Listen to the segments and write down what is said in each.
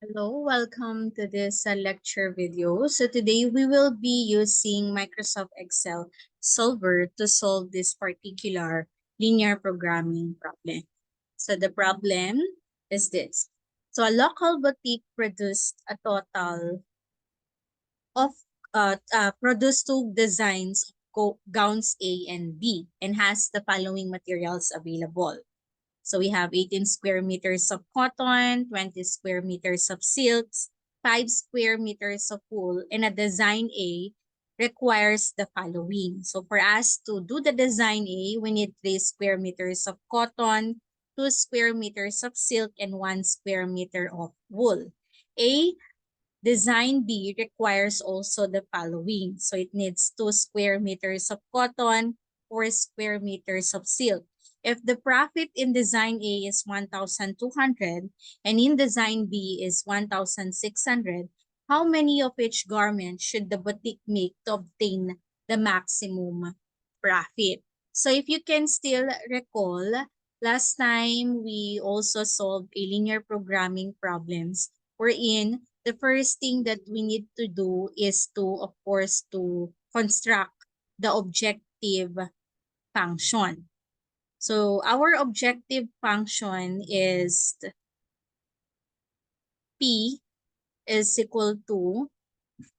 Hello, welcome to this lecture video. So today we will be using Microsoft Excel Solver to solve this particular linear programming problem. So the problem is this. So a local boutique produced a total of produced two designs of gowns A and B and has the following materials available. So we have 18 square meters of cotton, 20 square meters of silks, 5 square meters of wool, and a design A requires the following. So for us to do the design A, we need 3 square meters of cotton, 2 square meters of silk, and 1 square meter of wool. A design B requires also the following. So it needs 2 square meters of cotton, 4 square meters of silk. If the profit in design A is 1,200 and in design B is 1,600, how many of each garment should the boutique make to obtain the maximum profit? So if you can still recall, last time we also solved a linear programming problems wherein the first thing that we need to do is to, of course, to construct the objective function. So our objective function is P is equal to,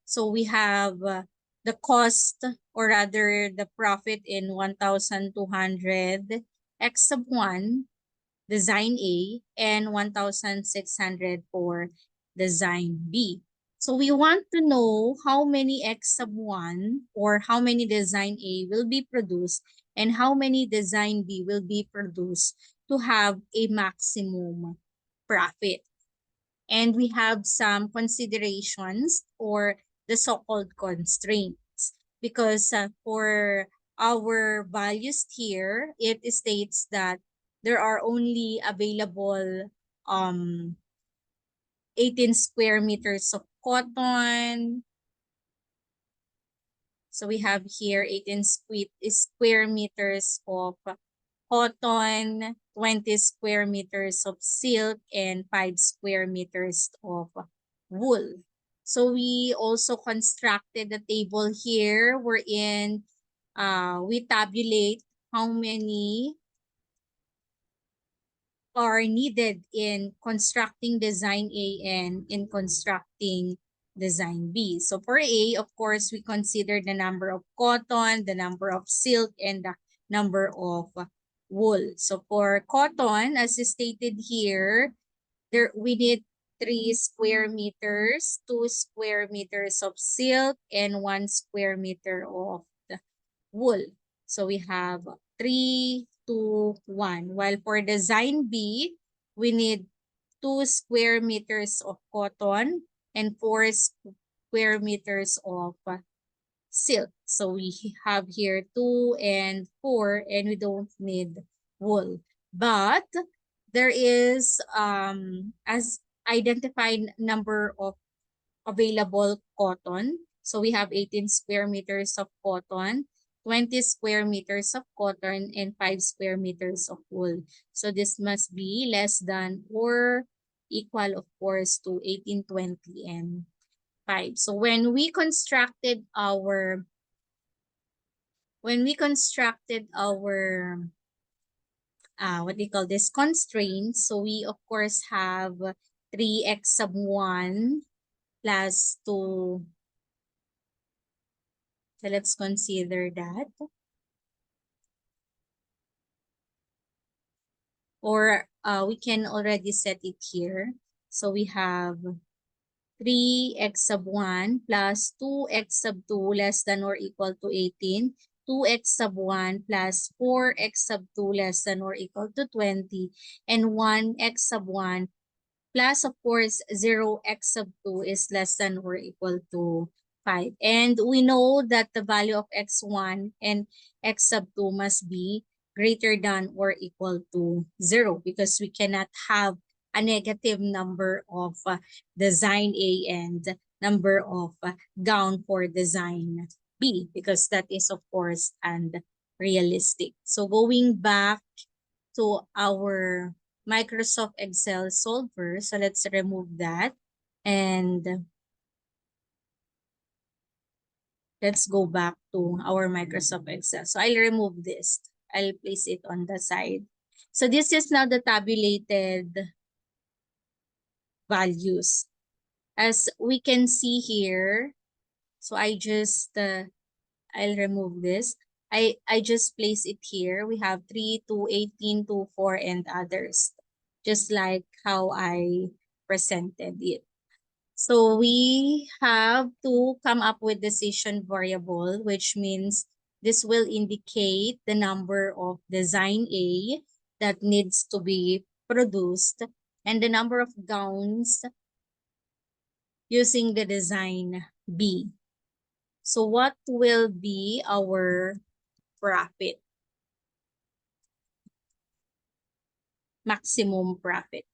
so we have the cost or rather the profit in 1,200 x sub 1 design A and 1,600 for design B. So we want to know how many X sub 1 or how many design A will be produced and how many design B will be produced to have a maximum profit. And we have some considerations or the so-called constraints because for our values here, it states that there are only available 18 square meters of cotton. So we have here 18 square meters of cotton, 20 square meters of silk, and 5 square meters of wool. So we also constructed a table here wherein we tabulate how many are needed in constructing design A and in constructing design B. So for A, of course, we consider the number of cotton, the number of silk, and the number of wool. So for cotton, as stated here, we need 3 square meters, 2 square meters of silk, and 1 square meter of the wool. So we have 3, 2, 1. While for design B, we need 2 square meters of cotton and 4 square meters of silk. So we have here 2 and 4 and we don't need wool. But there is as identified number of available cotton. So we have 18 square meters of cotton, 20 square meters of cotton, and 5 square meters of wool. So this must be less than or equal, of course, to 18, 20, and 5. So when we constructed our what do you call this, constraints, so we of course have 3x sub 1 plus 2. So let's consider that. Or we can already set it here. So we have 3x sub 1 plus 2x sub 2 less than or equal to 18. 2x sub 1 plus 4x sub 2 less than or equal to 20. And 1x sub 1 plus, of course, 0x sub 2 is less than or equal to 5. And we know that the value of x1 and x sub 2 must be greater than or equal to 0 because we cannot have a negative number of design A and number of gown for design B because that is, of course, unrealistic. So going back to our Microsoft Excel solver. So let's remove that. And let's go back to our Microsoft Excel. So I'll remove this. I'll place it on the side. So this is now the tabulated values. As we can see here, so I'll remove this. I just place it here. We have 3 to 18 to 4 and others, just like how I presented it. So we have to come up with decision variable, which means this will indicate the number of design A that needs to be produced and the number of gowns using the design B. So what will be our profit? Maximum profit.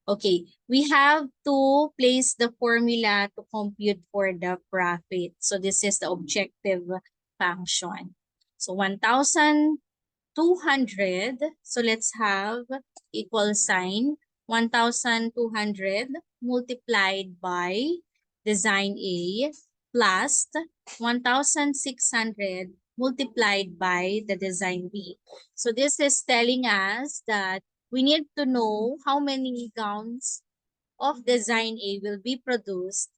Okay, we have to place the formula to compute for the profit. So this is the objective function. So 1,200. So let's have equal sign. 1,200 multiplied by design A plus 1,600 multiplied by the design B. So this is telling us that we need to know how many gowns of design A will be produced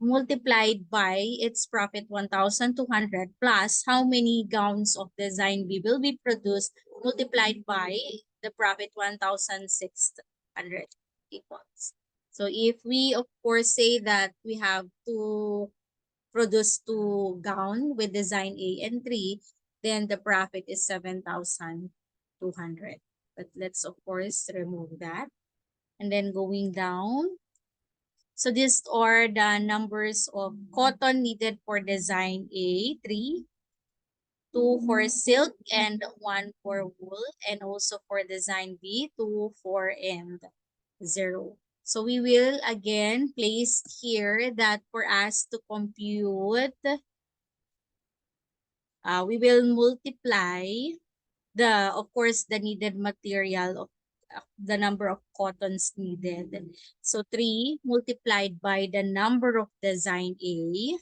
multiplied by its profit 1,200 plus how many gowns of design B will be produced multiplied by the profit 1,600 equals. So if we of course say that we have to produce 2 gown with design A and 3, then the profit is 7,200. But let's of course remove that. And then going down, so these are the numbers of cotton needed for design A, 3, 2 for silk, and 1 for wool, and also for design B, 2, 4, and 0. So we will again place here that for us to compute, we will multiply of course, the needed material of the number of cottons needed. So 3 multiplied by the number of design A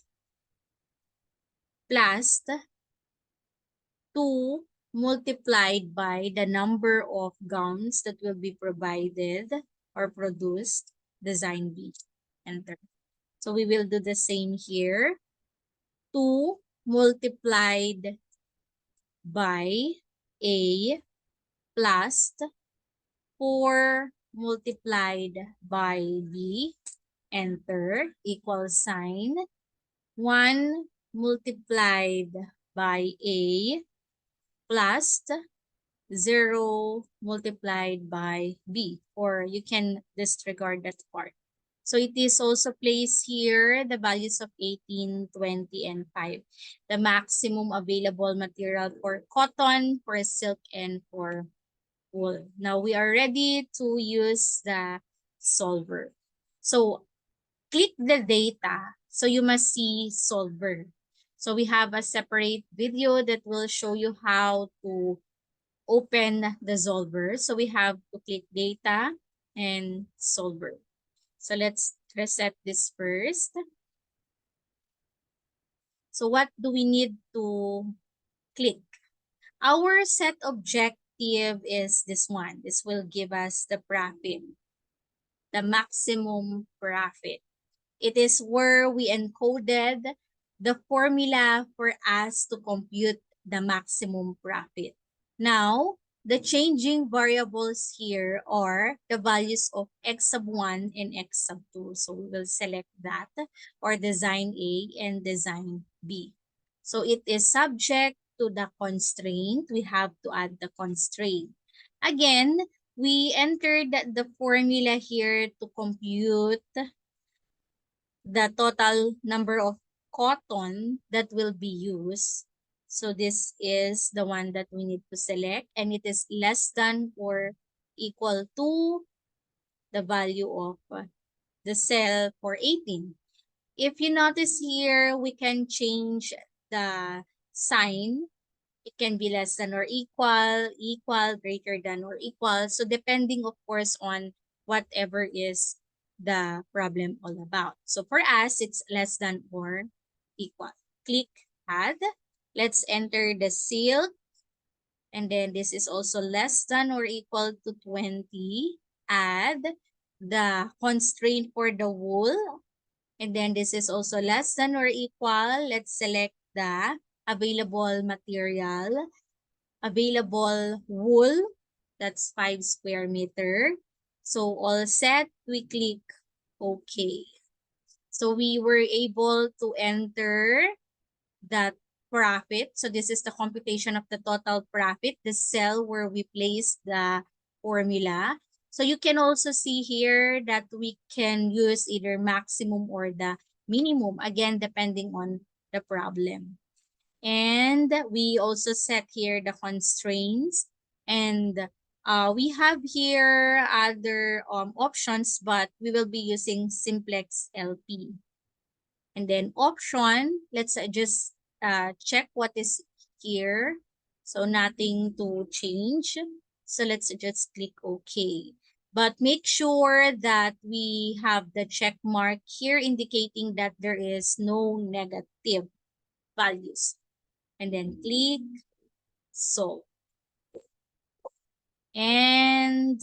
plus 2 multiplied by the number of gowns that will be provided or produced, design B. Enter. So we will do the same here. 2 multiplied by A plus 4 multiplied by B, enter, equal sign. 1 multiplied by A plus 0 multiplied by B, or you can disregard that part. So it is also placed here the values of 18, 20, and 5. The maximum available material for cotton, for silk, and for wool. Now we are ready to use the solver. So click the data. So you must see solver. So we have a separate video that will show you how to open the solver. So we have to click data and solver. So let's reset this first. So what do we need to click? Our set objective is this one. This will give us the profit, the maximum profit. It is where we encoded the formula for us to compute the maximum profit. Now, the changing variables here are the values of x sub 1 and x sub 2. So we will select that, or design A and design B. So it is subject to the constraint. We have to add the constraint. Again, we entered the formula here to compute the total number of cotton that will be used. So this is the one that we need to select, and it is less than or equal to the value of the cell for 18. If you notice here, we can change the sign. It can be less than or equal, equal, greater than or equal. So depending of course on whatever is the problem all about. So for us, it's less than or equal. Click add. Let's enter the sale. And then this is also less than or equal to 20. Add the constraint for the wool. And then this is also less than or equal. Let's select the available material. Available wool. That's 5 square meter. So all set, we click OK. So we were able to enter that profit. So this is the computation of the total profit, the cell where we place the formula. So you can also see here that we can use either maximum or the minimum, again, depending on the problem. And we also set here the constraints. And we have here other options, but we will be using simplex LP. And then option, let's just check what is here. So nothing to change. So let's just click OK. But make sure that we have the check mark here indicating that there is no negative values. And then click solve. And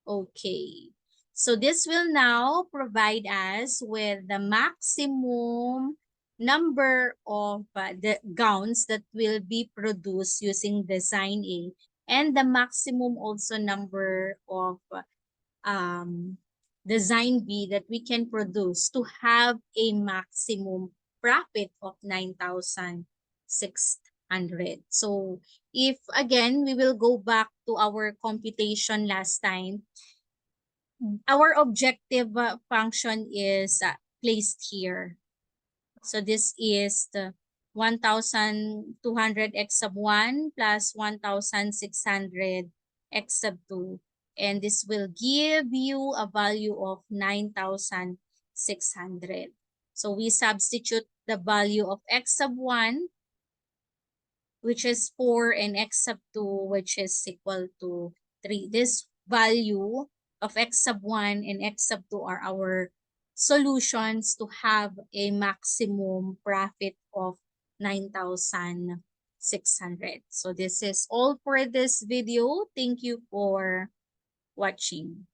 okay. So this will now provide us with the maximum number of the gowns that will be produced using design A, and the maximum also number of design B that we can produce to have a maximum profit of 9,600. So if again, we will go back to our computation last time, our objective function is placed here. So this is the 1,200 x sub 1 plus 1,600 x sub 2. And this will give you a value of 9,600. So we substitute the value of x sub 1, which is 4, and x sub 2, which is equal to 3. This value of x sub 1 and x sub 2 are our solutions to have a maximum profit of 9,600. So this is all for this video. Thank you for watching.